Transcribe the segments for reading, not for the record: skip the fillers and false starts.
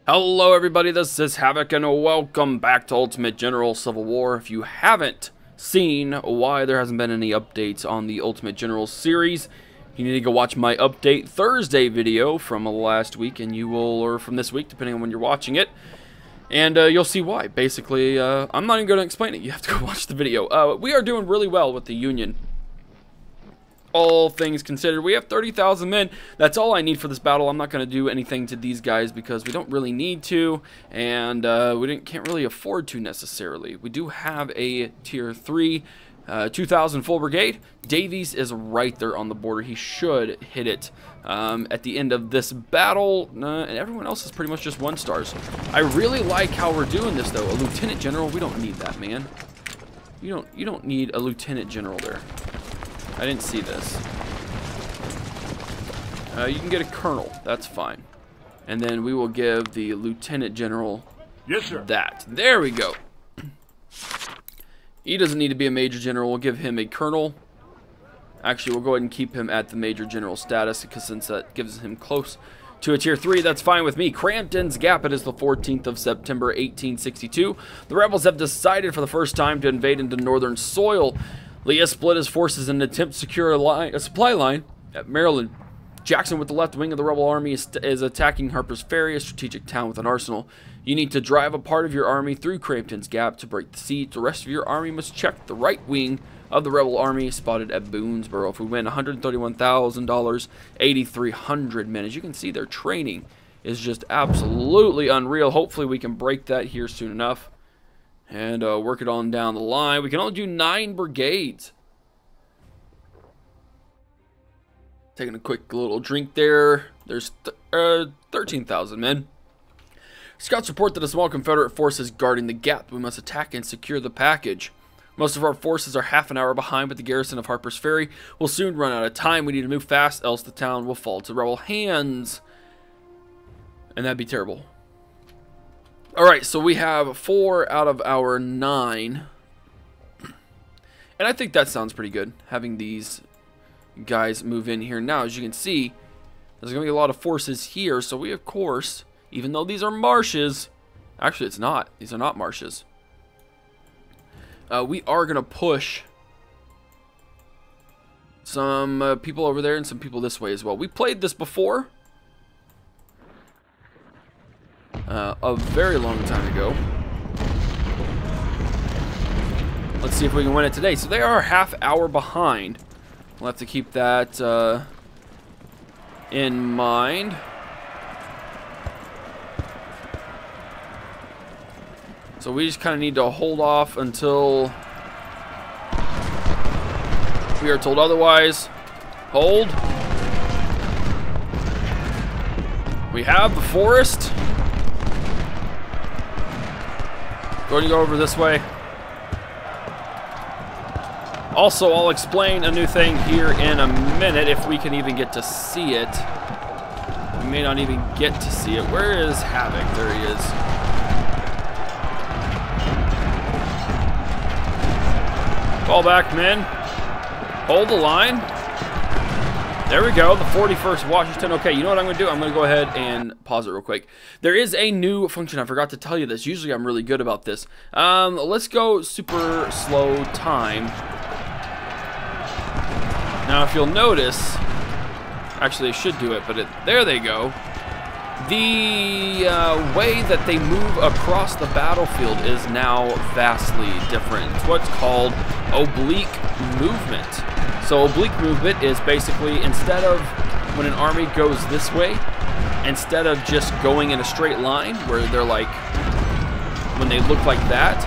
Hello everybody, this is Havoc and welcome back to Ultimate General Civil War. If you haven't seen why there hasn't been any updates on the Ultimate General series, you need to go watch my Update Thursday video from last week, and you will, or from this week, depending on when you're watching it, and you'll see why. Basically, I'm not even going to explain it. You have to go watch the video. We are doing really well with the Union. All things considered, we have 30,000 men. That's all I need for this battle. I'm not going to do anything to these guys because we don't really need to, and can't really afford to necessarily. We do have a tier 3, 2,000 full brigade. Davies is right there on the border. He should hit it at the end of this battle, and everyone else is pretty much just 1 stars. I really like how we're doing this though. A lieutenant general, we don't need that, man. You don't need a lieutenant general there. I didn't see this. You can get a colonel. That's fine. And then we will give the lieutenant general that. There we go. He doesn't need to be a major general. We'll give him a colonel. Actually, we'll go ahead and keep him at the major general status because since that gives him close to a tier 3, that's fine with me. Crampton's Gap. It is the 14th of September, 1862. The rebels have decided for the first time to invade into northern soil. Lee has split his forces in an attempt to secure a supply line at Maryland. Jackson, with the left wing of the rebel army, is attacking Harper's Ferry, a strategic town with an arsenal. You need to drive a part of your army through Crampton's Gap to break the siege. The rest of your army must check the right wing of the rebel army spotted at Boonesboro. If we win, $131,000, 8,300 men. As you can see, their training is just absolutely unreal. Hopefully we can break that here soon enough. And work it on down the line. We can only do 9 brigades. Taking a quick little drink there. There's 13,000 men. Scouts report that a small Confederate force is guarding the gap. We must attack and secure the package. Most of our forces are half an hour behind, but the garrison of Harper's Ferry will soon run out of time. We need to move fast, else the town will fall to rebel hands. And that'd be terrible. Alright, so we have 4 out of our 9. And I think that sounds pretty good, having these guys move in here. Now, as you can see, there's going to be a lot of forces here. So we, of course, even though these are marshes, actually it's not. These are not marshes. We are going to push some people over there and some people this way as well. We played this before. A very long time ago. Let's see if we can win it today. So they are a half hour behind. We'll have to keep that in mind. So we just kind of need to hold off until we are told otherwise. Hold. We have the forest. Going to go over this way. Also, I'll explain a new thing here in a minute if we can even get to see it. We may not even get to see it. Where is Havoc? There he is. Fall back, men. Hold the line. There we go, the 41st Washington. Okay, you know what I'm going to do? I'm going to go ahead and pause it real quick. There is a new function. I forgot to tell you this. Usually I'm really good about this. Let's go super slow time. Now, if you'll notice, actually I should do it, but there they go. The way that they move across the battlefield is now vastly different. It's what's called oblique movement. So oblique movement is basically, instead of when an army goes this way, instead of just going in a straight line where they're like, when they look like that,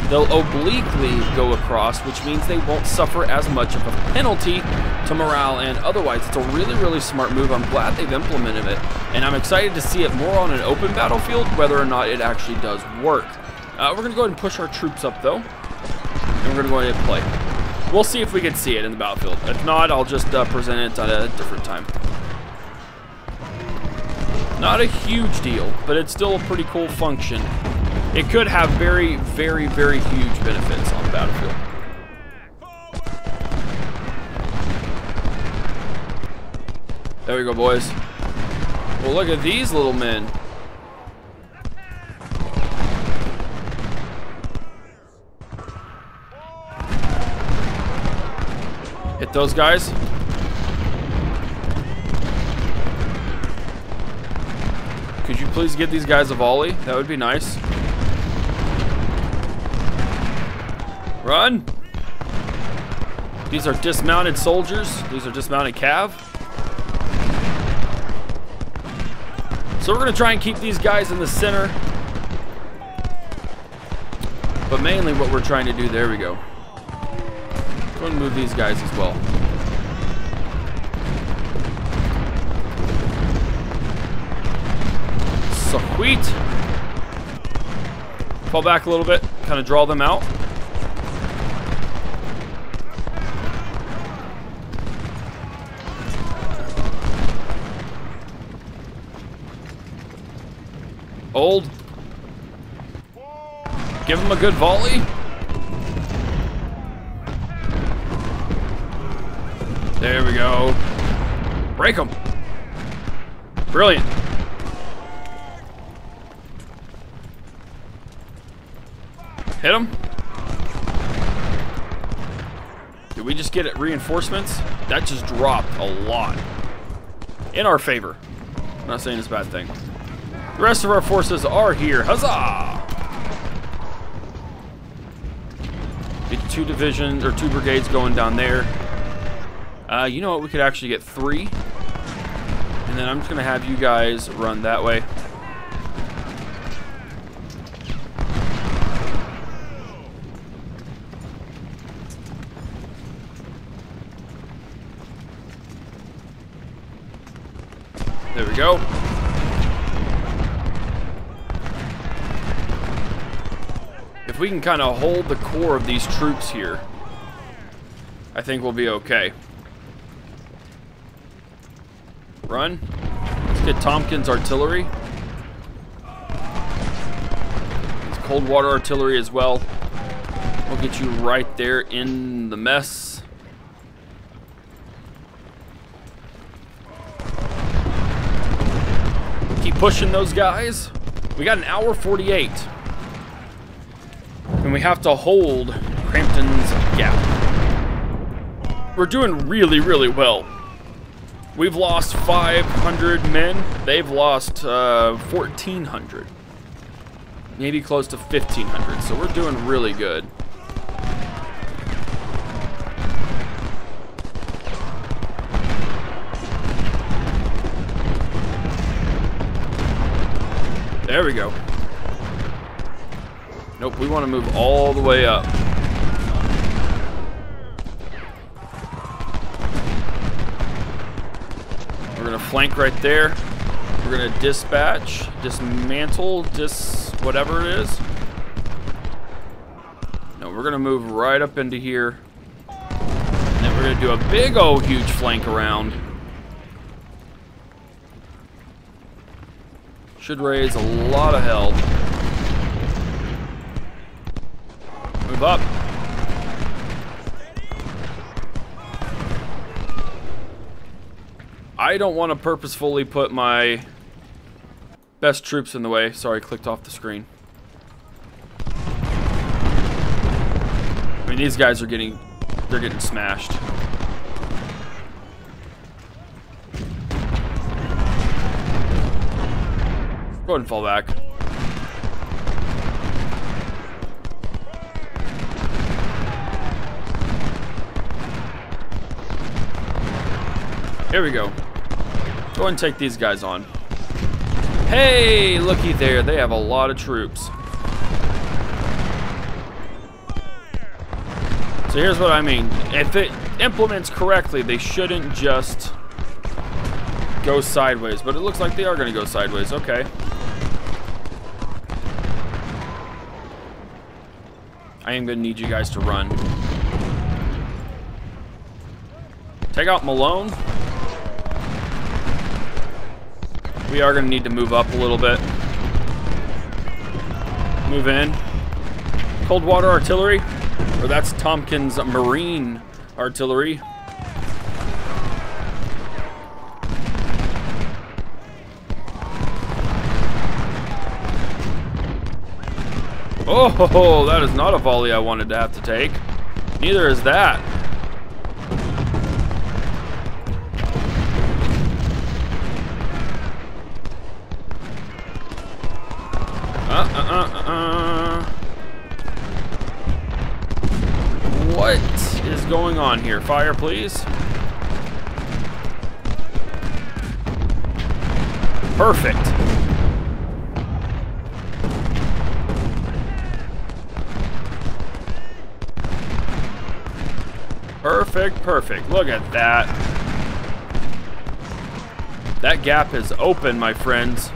they'll obliquely go across, which means they won't suffer as much of a penalty to morale and otherwise. It's a really, really smart move. I'm glad they've implemented it, and I'm excited to see it more on an open battlefield, whether or not it actually does work. We're going to go ahead and push our troops up, though, and we're going to go ahead and play. We'll see if we can see it in the battlefield. If not, I'll just present it at a different time. Not a huge deal, but it's still a pretty cool function. It could have very, very, very huge benefits on the battlefield. There we go, boys. Well, look at these little men. Hit those guys. Could you please give these guys a volley? That would be nice. Run! These are dismounted soldiers. These are dismounted cav. So we're going to try and keep these guys in the center. But mainly what we're trying to do, there we go. Go and move these guys as well. Sweet. Fall back a little bit, kind of draw them out. Old. Give him a good volley. There we go. Break him. Brilliant. Hit him. Did we just get reinforcements? That just dropped a lot. In our favor. I'm not saying it's a bad thing. The rest of our forces are here. Huzzah! Get 2 divisions or 2 brigades going down there. You know what? We could actually get 3. And then I'm just going to have you guys run that way. There we go. If we can kind of hold the core of these troops here, I think we'll be okay. Run. Let's get Tompkins artillery. It's cold water artillery as well. We'll get you right there in the mess. Keep pushing those guys. We got an hour 48. And we have to hold Crampton's Gap. We're doing really, really well. We've lost 500 men. They've lost 1,400. Maybe close to 1,500. So we're doing really good. There we go. Nope, we want to move all the way up. We're going to flank right there. We're going to dispatch, dismantle, whatever it is. No, we're going to move right up into here. And then we're going to do a big old huge flank around. Should raise a lot of hell. Move up. I don't want to purposefully put my best troops in the way. Sorry, clicked off the screen. I mean, these guys are getting smashed. Go ahead and fall back. Here we go. Go ahead and take these guys on. Hey, looky there. They have a lot of troops. So here's what I mean. If it implements correctly, they shouldn't just go sideways. But it looks like they are going to go sideways. Okay. I am going to need you guys to run. Take out Malone. We are going to need to move up a little bit. Move in. Cold water artillery. Or that's Tompkins Marine artillery. Oh, that is not a volley I wanted to have to take. Neither is that. What is going on here? Fire, please. Perfect. Perfect, perfect. Look at that. That gap is open, my friends.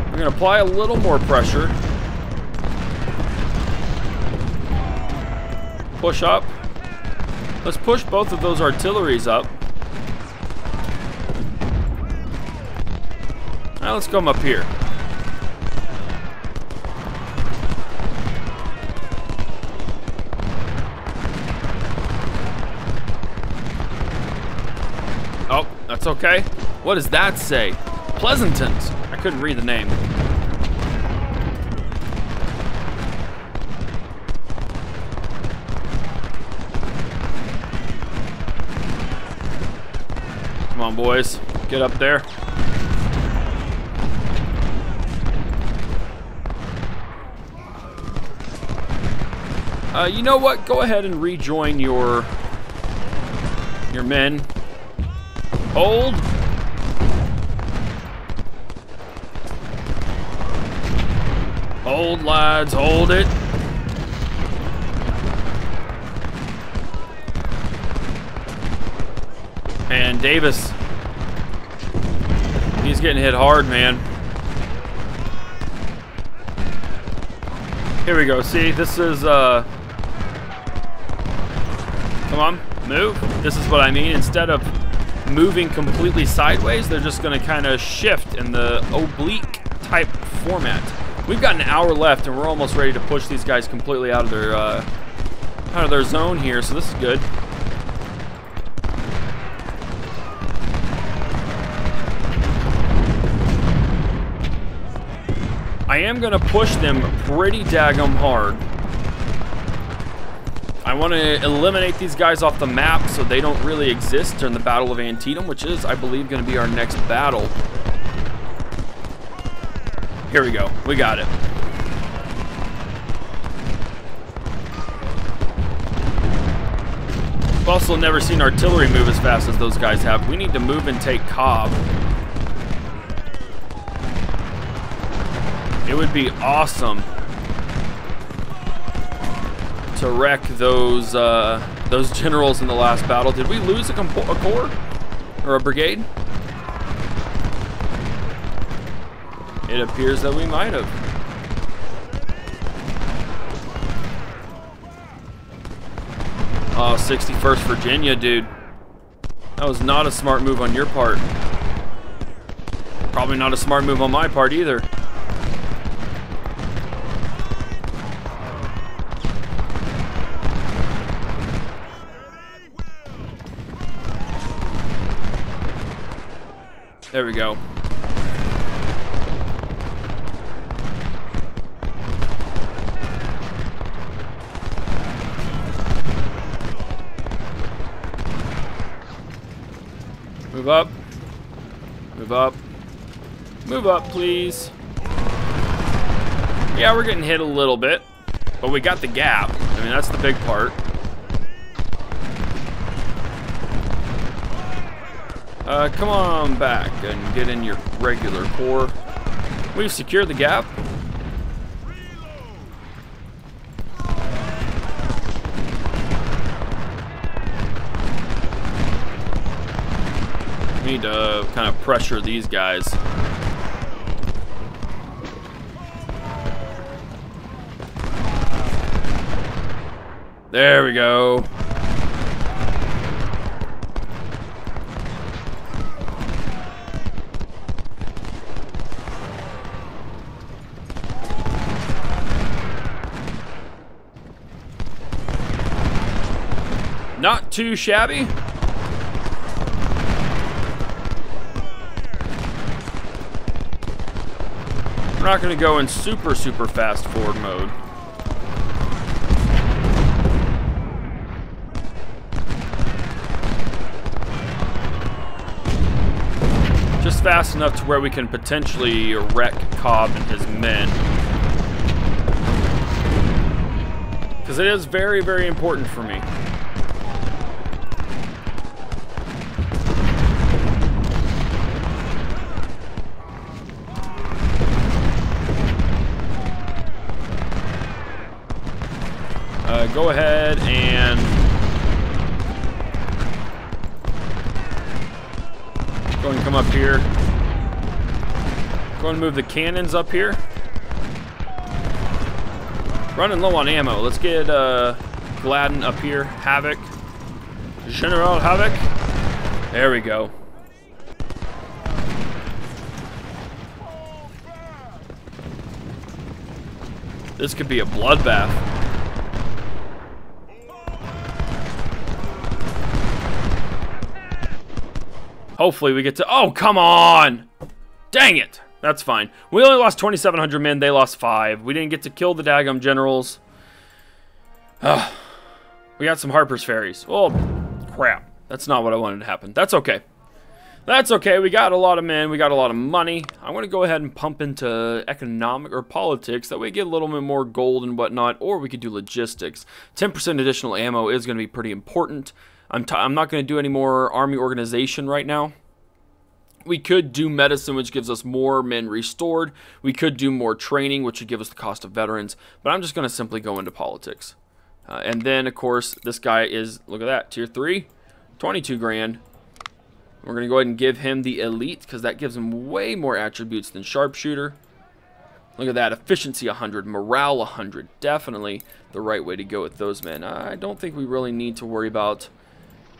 We're going to apply a little more pressure. Push up. Let's push both of those artilleries up. Now let's come up here. Oh, that's okay. What does that say? Pleasantons. I couldn't read the name. Come on, boys. Get up there. You know what? Go ahead and rejoin your men. Hold. Hold, lads. Hold it. And Davis. He's getting hit hard, man. Here we go. See, this is, come on, move. This is what I mean. Instead of moving completely sideways, they're just going to kind of shift in the oblique type format. We've got an hour left, and we're almost ready to push these guys completely out of their zone here. So this is good. I am going to push them pretty daggum hard. I want to eliminate these guys off the map so they don't really exist during the Battle of Antietam, which is, I believe, going to be our next battle. Here we go. We got it. I've also never seen artillery move as fast as those guys have. We need to move and take Cobb. It would be awesome to wreck those generals in the last battle. Did we lose a corps or a brigade? It appears that we might have. Oh, 61st Virginia, dude. That was not a smart move on your part. Probably not a smart move on my part either. There we go. Move up. Move up. Move up, please. Yeah, we're getting hit a little bit, but we got the gap. I mean, that's the big part. Come on back and get in your regular corps. We've secured the gap. We need to kind of pressure these guys. There we go. Not too shabby. We're not going to go in super fast forward mode. Just just fast enough to where we can potentially wreck Cobb and his men. Because it is very, very important for me. Go ahead and go and come up here. Go and move the cannons up here. Running low on ammo. Let's get Gladden up here. Havoc. General Havoc. There we go. This could be a bloodbath. Hopefully we get to... Oh, come on! Dang it! That's fine. We only lost 2,700 men. They lost 5. We didn't get to kill the daggum generals. We got some Harper's Ferries. Well, crap. That's not what I wanted to happen. That's okay. That's okay. We got a lot of men. We got a lot of money. I'm going to go ahead and pump into economic or politics. That way we get a little bit more gold and whatnot. Or we could do logistics. 10% additional ammo is going to be pretty important. I'm not going to do any more army organization right now. We could do medicine, which gives us more men restored. We could do more training, which would give us the cost of veterans. But I'm just going to simply go into politics. And then, of course, this guy is, look at that, tier 3, 22 grand. We're going to go ahead and give him the elite, because that gives him way more attributes than sharpshooter. Look at that, efficiency 100, morale 100. Definitely the right way to go with those men. I don't think we really need to worry about...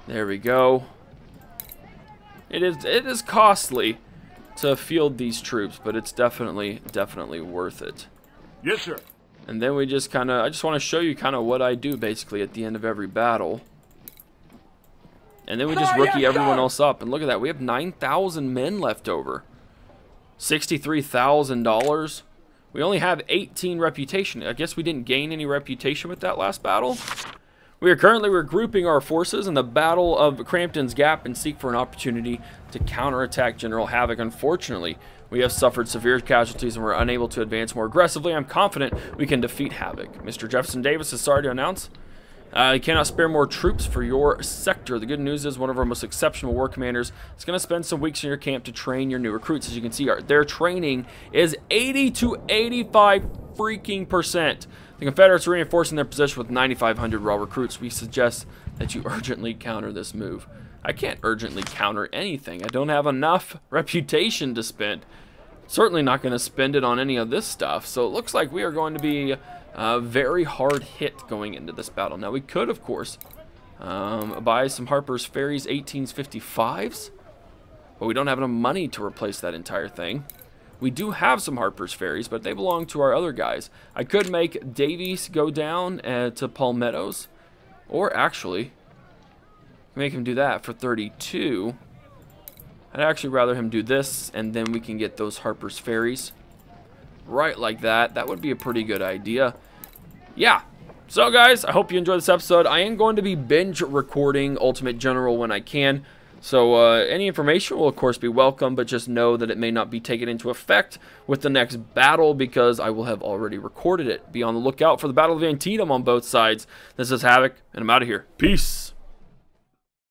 There we go. It is costly to field these troops, but it's definitely worth it. Yes, sir. And then we just I just want to show you kind of what I do basically at the end of every battle. And then we just rookie everyone else up. And look at that, we have 9,000 men left over. $63,000. We only have 18 reputation. I guess we didn't gain any reputation with that last battle. We are currently regrouping our forces in the Battle of Crampton's Gap and seek for an opportunity to counterattack General Havoc. Unfortunately, we have suffered severe casualties and we're unable to advance more aggressively. I'm confident we can defeat Havoc. Mr. Jefferson Davis is sorry to announce you cannot spare more troops for your sector. The good news is one of our most exceptional war commanders is going to spend some weeks in your camp to train your new recruits. As you can see, their training is 80 to 85 freaking %. The Confederates are reinforcing their position with 9,500 raw recruits. We suggest that you urgently counter this move. I can't urgently counter anything. I don't have enough reputation to spend. Certainly not going to spend it on any of this stuff. So it looks like we are going to be very hard hit going into this battle. Now we could, of course, buy some Harper's Ferries 1855s, but we don't have enough money to replace that entire thing. We do have some Harper's Ferries, but they belong to our other guys. I could make Davies go down to Palmettos, or actually make him do that for 32. I'd actually rather him do this, and then we can get those Harper's Ferries right like that. That would be a pretty good idea. Yeah. So guys, I hope you enjoyed this episode. I am going to be binge recording Ultimate General when I can. So any information will of course be welcome, but just know that it may not be taken into effect with the next battle because I will have already recorded it. Be on the lookout for the Battle of Antietam on both sides. This is Havoc, and I'm out of here. Peace.